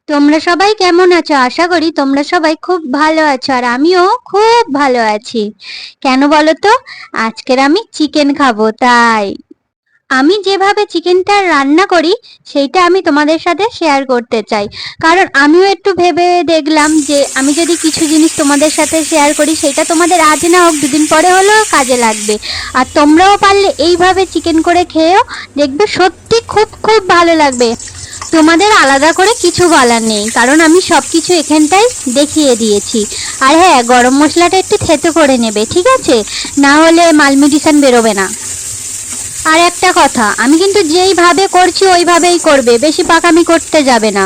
তোমরা সবাই কেমন আছো? আশা করি তোমরা সবাই খুব ভালো আছো, আর আমিও খুব ভালো আছি। কেন বলো তো? আজকের আমি চিকেন খাবো, তাই আমি যেভাবে চিকেনটা রান্না করি সেইটা আমি তোমাদের সাথে শেয়ার করতে চাই। কারণ আমিও একটু ভেবে দেখলাম যে আমি যদি কিছু জিনিস তোমাদের সাথে শেয়ার করি সেটা তোমাদের আজ না হোক দুদিন পরে হলেও কাজে লাগবে। আর তোমরাও পারলে এইভাবে চিকেন করে খেয়েও দেখবে, সত্যি খুব খুব ভালো লাগবে। তোমাদের আলাদা করে কিছু বলার নেই, কারণ আমি সবকিছু এখানটাই দেখিয়ে দিয়েছি। আর হ্যাঁ, গরম মশলাটা একটু থেতো করে নেবে, ঠিক আছে? না হলে মালমিউটিশন বেরোবে না। আর একটা কথা, আমি কিন্তু যেইভাবে করছি ওইভাবেই করবে, বেশি পাকামি করতে যাবে না।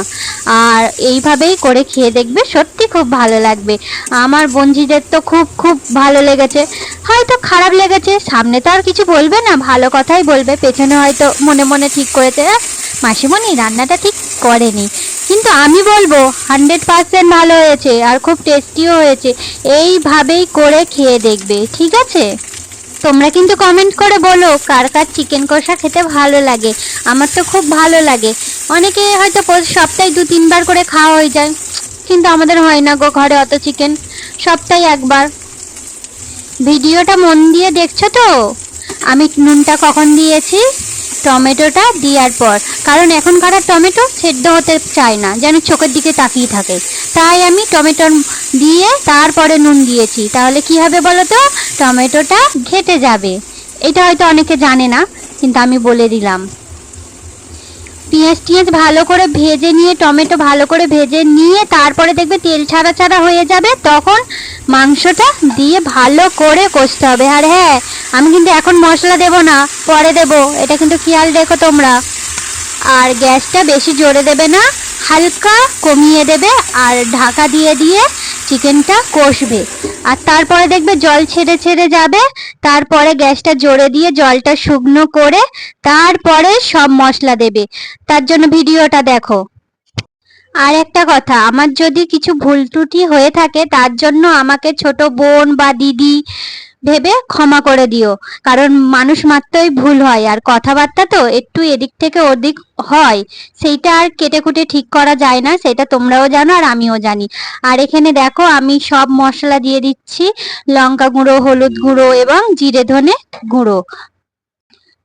আর এইভাবেই করে খেয়ে দেখবে, সত্যি খুব ভালো লাগবে। আমার বন্ধুদের তো খুব খুব ভালো লেগেছে। হয়তো খারাপ লেগেছে, সামনে তো আর কিছু বলবে না, ভালো কথাই বলবে। পেছনে হয়তো মনে মনে ঠিক করেছে, মাসিমণি রান্নাটা ঠিক করেনি, কিন্তু আমি বলবো 100% ভালো হয়েছে আর খুব টেস্টিও হয়েছে। এইভাবেই করে খেয়ে দেখবে, ঠিক আছে? তোমরা কিন্তু কমেন্ট করে বলো কার কার চিকেন কষা খেতে ভালো লাগে। আমার তো খুব ভালো লাগে। অনেকে হয়তো সপ্তাহে 2-3 বার করে খাওয়া হয়ে যায়, কিন্তু আমাদের হয় না গো ঘরে অত চিকেন, সপ্তাহে একবার। ভিডিওটা মন দিয়ে দেখছো তো? আমি নুনটা কখন দিয়েছি? টমেটোটা দেওয়ার পর। কারণ এখনকার টমেটো সেদ্ধ হতে চায় না, যেন চোখের দিকে তাকিয়ে থাকে, তাই আমি টমেটো দিয়ে তারপরে নুন দিয়েছি। তাহলে কি হবে বলো তো? টমেটোটা ঘেটে যাবে। এটা হয়তো অনেকে জানে না, কিন্তু আমি বলে দিলাম। পেঁয়াজ ভালো করে ভেজে নিয়ে, টমেটো ভালো করে ভেজে নিয়ে তারপরে দেখবে তেল ছাড়া ছাড়া হয়ে যাবে, তখন মাংসটা দিয়ে ভালো করে কষতে হবে। আর হ্যাঁ, আমি কিন্তু এখন মশলা দেব না, পরে দেব, এটা কিন্তু খেয়াল রেখো তোমরা। আর গ্যাসটা বেশি জোরে দেবে না, হালকা কমিয়ে দেবে, আর ঢাকা দিয়ে দিয়ে চিকেনটা কষবে। আর তারপরে দেখবে জল ছেড়ে ছেড়ে যাবে, তারপরে গ্যাসটা জোরে দিয়ে জলটা শুকনো করে তারপরে সব মশলা দেবে। তার জন্য ভিডিওটা দেখো। আর একটা কথা, আমার যদি কিছু ভুল ত্রুটি হয়ে থাকে তার জন্য আমাকে ছোট বোন বা দিদি ভেবে ক্ষমা করে দিও। কারণ মানুষ মাত্রই ভুল হয়, আর কথাবার্তা তো একটু এদিক থেকে ওদিক হয়, সেইটা আর কেটে কুটে ঠিক করা যায় না, সেটা তোমরাও জানো আর আমিও জানি। আর এখানে দেখো আমি সব মশলা দিয়ে দিচ্ছি, লঙ্কা গুঁড়ো, হলুদ গুঁড়ো এবং জিরে ধনে গুঁড়ো।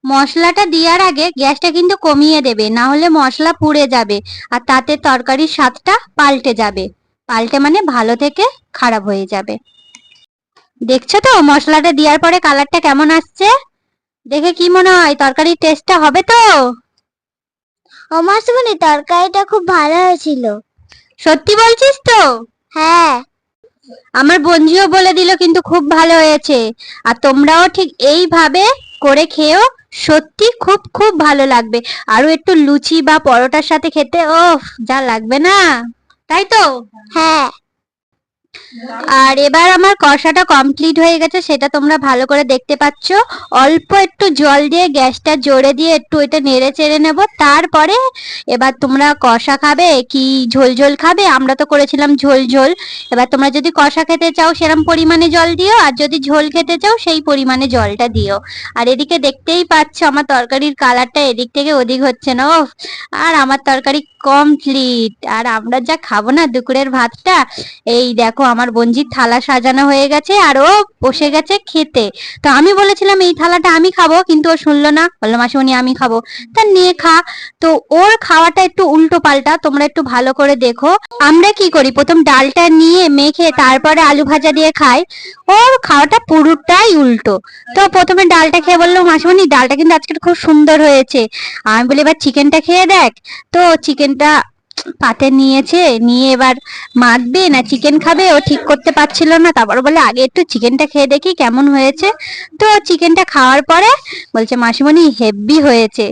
মশলাটা দেওয়ার আগে গ্যাসটা কিন্তু কমিয়ে দেবে, না হলে মশলা পুড়ে যাবে আর তাতে তরকারির স্বাদটা পাল্টে যাবে। পাল্টে মানে ভালো থেকে খারাপ হয়ে যাবে। দেখছো তো মশলাটা দেওয়ার পরে কালারটা কেমন আসছে? দেখে কি মনে হয় তরকারির টেস্টটা হবে তো? ও মাসিমণি, তরকারিটা খুব ভালো হয়েছিল। সত্যি বলছিস তো? হ্যাঁ। আমার বন্ধুও বলে দিল কিন্তু খুব ভালো হয়েছে। আর তোমরাও ঠিক এইভাবে করে খেও, সত্যি খুব খুব ভালো লাগবে। আরো একটু লুচি বা পরোটার সাথে খেতে ওফ, যা লাগবে না, তাই তো? হ্যাঁ। আর এবার আমার কষাটা কমপ্লিট হয়ে গেছে, সেটা তোমরা ভালো করে দেখতে পাচ্ছ। অল্প একটু জল দিয়ে গ্যাসটা জোরে দিয়ে একটু এটা নেড়ে চেড়ে নেব। তারপরে এবার তোমরা কষা খাবে কি ঝোল ঝোল খাবে? আমরা তো করেছিলাম ঝোল ঝোল। এবার তোমরা যদি কষা খেতে চাও সেরকম পরিমাণে জল দিও, আর যদি ঝোল খেতে চাও সেই পরিমাণে জলটা দিও। আর এদিকে দেখতেই পাচ্ছ আমার তরকারির কালারটা এদিক থেকে ওদিক হচ্ছে না। ও, আর আমার তরকারি কমপ্লিট। আর আমরা যা খাবো না দুপুরের ভাতটা, এই দেখো আমার বঞ্জির থালা সাজানো হয়ে গেছে আর ও বসে গেছে খেতে। তো আমি বলেছিলাম এই থালাটা আমি খাবো, কিন্তু ও শুনলো না, বললো মাসিমণি আমি খাবো। তা নিয়ে খা। তো ওর খাওয়াটা একটু উল্টো পাল্টা, তোমরা একটু ভালো করে দেখো। আমরা কি করি, প্রথম ডালটা নিয়ে মেখে তারপরে আলু ভাজা দিয়ে খাই, ওর খাওয়াটা পুরোটাই উল্টো। তো প্রথমে ডালটা খেয়ে বললো মাসিমণি ডালটা কিন্তু আজকে খুব সুন্দর হয়েছে। আমি বলি এবার চিকেনটা খেয়ে দেখ। তো চিকেনটা পাতে নিয়েছে, নিয়ে এবার মাখবে না চিকেন খাবে ও ঠিক করতে পারছিল না। তারপর বলে আগে একটু চিকেনটা খেয়ে দেখি কেমন হয়েছে। তো চিকেনটা খাওয়ার পরে বলছে মাসিমণি হেব্বি হয়েছে।